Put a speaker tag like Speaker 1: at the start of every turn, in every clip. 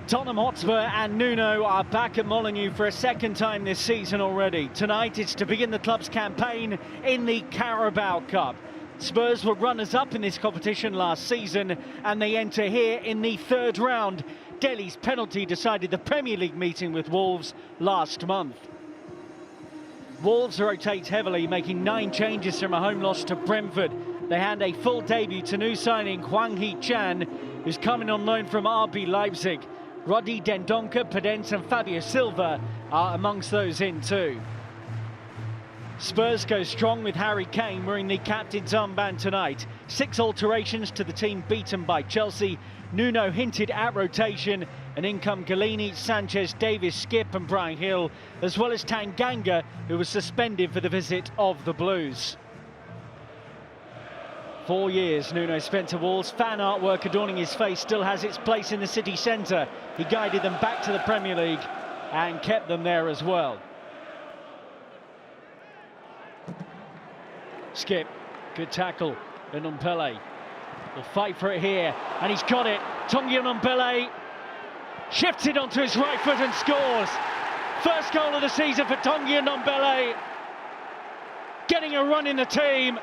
Speaker 1: Tottenham Hotspur and Nuno are back at Molineux for a second time this season already. Tonight it's to begin the club's campaign in the Carabao Cup. Spurs were runners-up in this competition last season and they enter here in the third round. Delhi's penalty decided the Premier League meeting with Wolves last month. Wolves rotate heavily, making 9 changes from a home loss to Brentford. They hand a full debut to new signing Hwang Hee-chan, who's coming on loan from RB Leipzig. Roddy Dendoncker, Podence and Fabio Silva are amongst those in too. Spurs go strong with Harry Kane wearing the captain's armband tonight. 6 alterations to the team beaten by Chelsea. Nuno hinted at rotation, and in come Galini, Sanchez, Davis, Skip and Brian Hill, as well as Tanganga, who was suspended for the visit of the Blues. 4 years Nuno spent to Wolves. Fan artwork adorning his face still has its place in the city centre. He guided them back to the Premier League and kept them there as well. Skip, good tackle. Ndombele will fight for it here, and he's got it. Tanguy Ndombele shifts it onto his right foot and scores. First goal of the season for Tanguy Ndombele, getting a run in the team.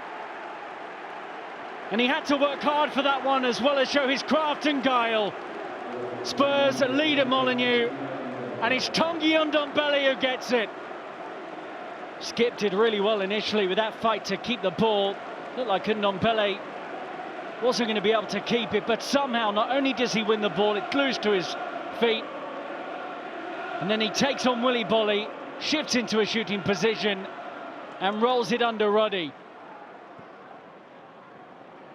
Speaker 1: And he had to work hard for that one, as well as show his craft and guile. Spurs lead at Molineux, and it's Tanguy Ndombele who gets it. Skip did really well initially with that fight to keep the ball. Looked like Ndombele wasn't going to be able to keep it, but somehow not only does he win the ball, it glues to his feet. And then he takes on Willy Boly, shifts into a shooting position and rolls it under Roddy.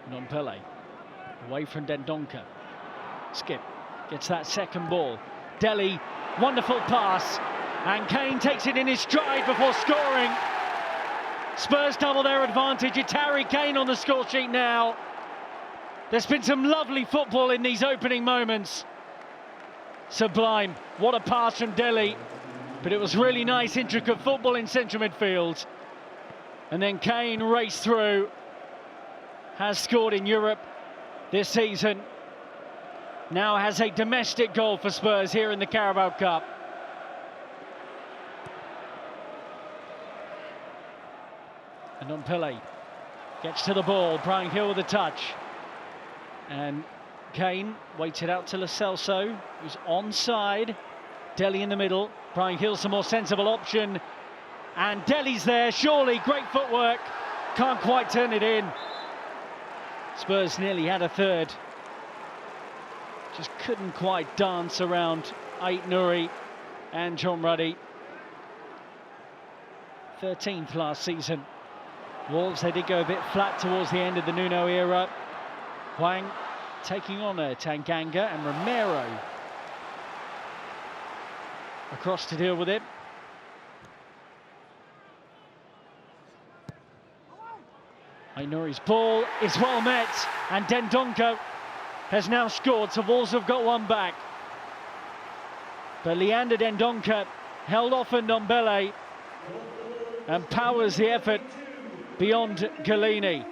Speaker 1: Ndombele away from Dendoncker. Skip gets that second ball. Delhi, wonderful pass, and Kane takes it in his stride before scoring. Spurs double their advantage. It's Harry Kane on the score sheet now. There's been some lovely football in these opening moments. Sublime, what a pass from Delhi, but it was really nice, intricate football in central midfield. And then Kane raced through. Has scored in Europe this season. Now has a domestic goal for Spurs here in the Carabao Cup. And Ndombele gets to the ball. Brian Hill with a touch. And Kane waits it out to Lo Celso, who's onside. Delhi in the middle. Brian Hill's a more sensible option. And Delhi's there, surely. Great footwork. Can't quite turn it in. Spurs nearly had a third. Just couldn't quite dance around Ait Nouri and John Ruddy. 13th last season. Wolves, they did go a bit flat towards the end of the Nuno era. Hwang taking on Tanganga and Romero across to deal with it. Ait Nouri's ball is well met, and Dendoncker has now scored, so Wolves have got one back. But Leander Dendoncker held off Ndombele and powers the effort beyond Galini.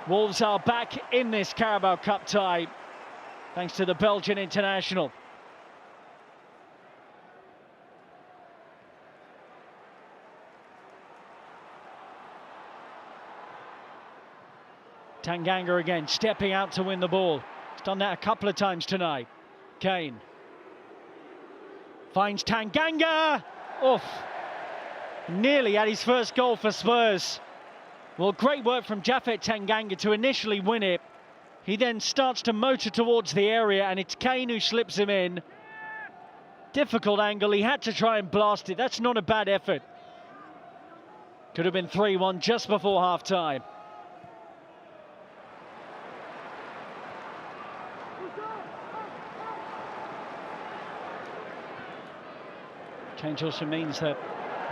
Speaker 1: Wolves are back in this Carabao Cup tie, thanks to the Belgian international. Tanganga again, stepping out to win the ball. He's done that a couple of times tonight. Kane finds Tanganga. Oof. Nearly had his first goal for Spurs. Well, great work from Japhet Tanganga to initially win it. He then starts to motor towards the area, and it's Kane who slips him in. Difficult angle. He had to try and blast it. That's not a bad effort. Could have been 3-1 just before half-time. Change also means that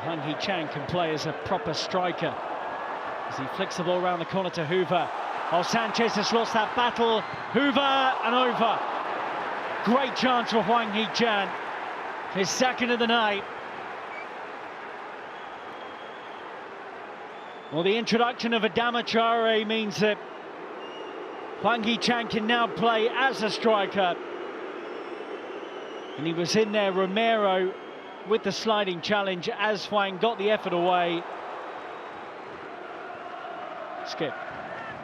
Speaker 1: Hwang Hee-chan can play as a proper striker as he flicks the ball around the corner to Hoover. Oh, Sanchez has lost that battle. Hoover and over. Great chance for Hwang Hee-chan. His second of the night. Well, the introduction of Adama Traore means that Hwang Hee-chan can now play as a striker. And he was in there, Romero, with the sliding challenge as Hwang got the effort away. Skip.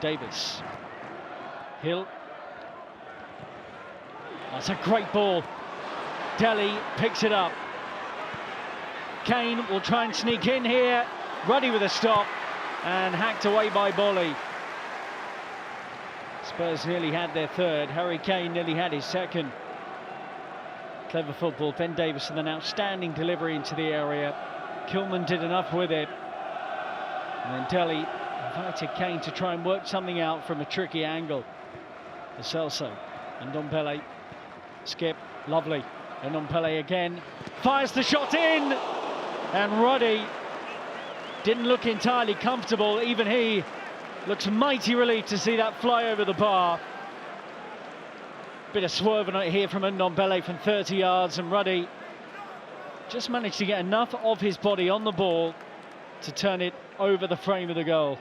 Speaker 1: Davis. Hill. That's a great ball. Dele picks it up. Kane will try and sneak in here. Ruddy with a stop and hacked away by Bolly. Spurs nearly had their third. Harry Kane nearly had his second. Clever football. Ben Davis with an outstanding delivery into the area. Kilman did enough with it. And then Dele invited Kane to try and work something out from a tricky angle. Lo Celso and Ndombele. Skip, lovely. And Ndombele again fires the shot in. And Ruddy didn't look entirely comfortable. Even he looks mighty relieved to see that fly over the bar. Bit of swerve here from Ndombele from 30 yards, and Ruddy just managed to get enough of his body on the ball to turn it over the frame of the goal.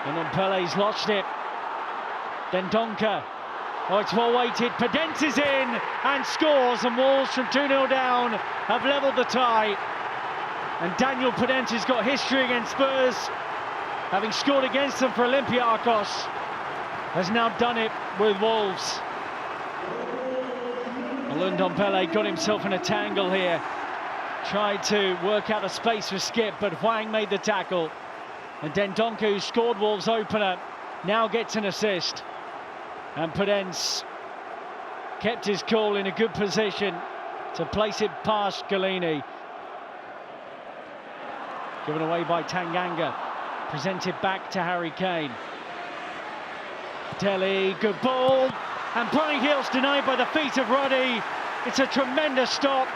Speaker 1: Ndombele's lost it. Then Donker. Oh, it's well weighted. Podence is in and scores, and Wolves from 2-0 down have levelled the tie. And Daniel Podence has got history against Spurs, having scored against them for Olympiacos, has now done it with Wolves. Ndombele got himself in a tangle here. Tried to work out a space for Skip, but Hwang made the tackle. And Dendoncker, who scored Wolves' opener, now gets an assist. And Podence kept his cool in a good position to place it past Galini. Given away by Tanganga. Presented back to Harry Kane. Dele, good ball. And Brian Hill's denied by the feet of Ruddy. It's a tremendous stop.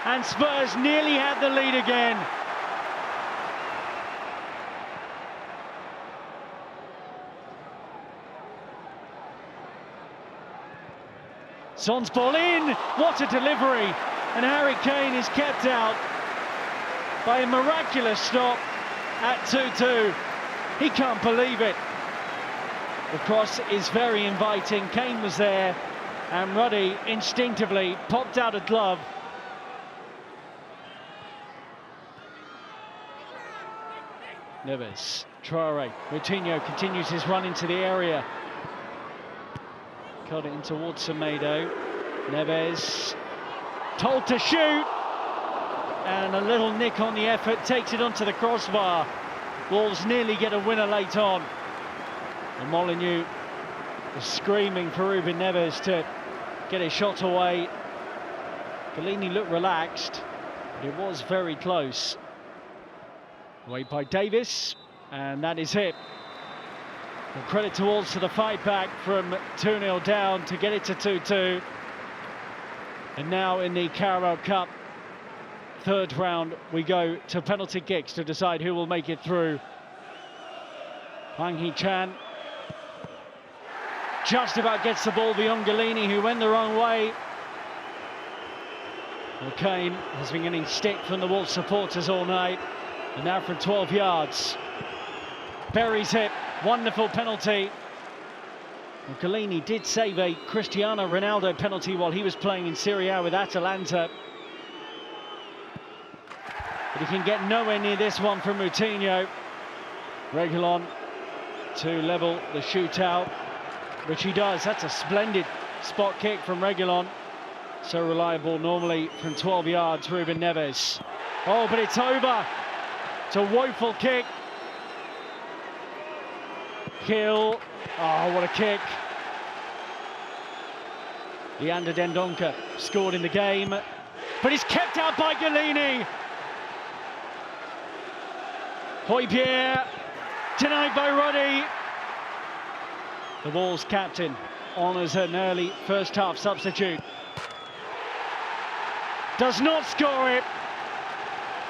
Speaker 1: And Spurs nearly had the lead again. Son's ball in, what a delivery, and Harry Kane is kept out by a miraculous stop at 2-2. He can't believe it. The cross is very inviting. Kane was there, and Ruddy instinctively popped out a glove. Neves, Traore, Moutinho continues his run into the area. Cut it in towards Semedo. Neves told to shoot, and a little nick on the effort takes it onto the crossbar. Wolves nearly get a winner late on. And Molineux was screaming for Ruben Neves to get his shot away. Galini looked relaxed, but it was very close. Away by Davis, and that is it. And credit to Wolves for the fight back from 2-0 down to get it to 2-2. And now in the Carabao Cup third round, we go to penalty kicks to decide who will make it through. Hwang Hee-chan just about gets the ball beyond Galini, who went the wrong way. Well, Kane has been getting stick from the Wolves supporters all night, and now from 12 yards buries it. Wonderful penalty. Well, Galini did save a Cristiano Ronaldo penalty while he was playing in Serie A with Atalanta, but he can get nowhere near this one from Moutinho. Reguilon to level the shootout, which he does. That's a splendid spot kick from Reguilon. So reliable normally from 12 yards, Ruben Neves. Oh, but it's over. It's a woeful kick. Kill. Oh, what a kick. Leander Dendoncker scored in the game, but he's kept out by Galini. Højbjerg denied by Ruddy. The Wolves captain honours an early first half substitute. Does not score it.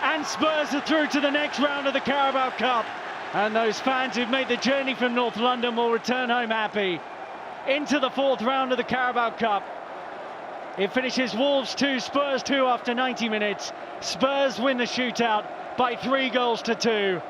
Speaker 1: And Spurs are through to the next round of the Carabao Cup. And those fans who've made the journey from North London will return home happy. Into the fourth round of the Carabao Cup. It finishes Wolves 2, Spurs 2 after 90 minutes. Spurs win the shootout by 3 goals to 2.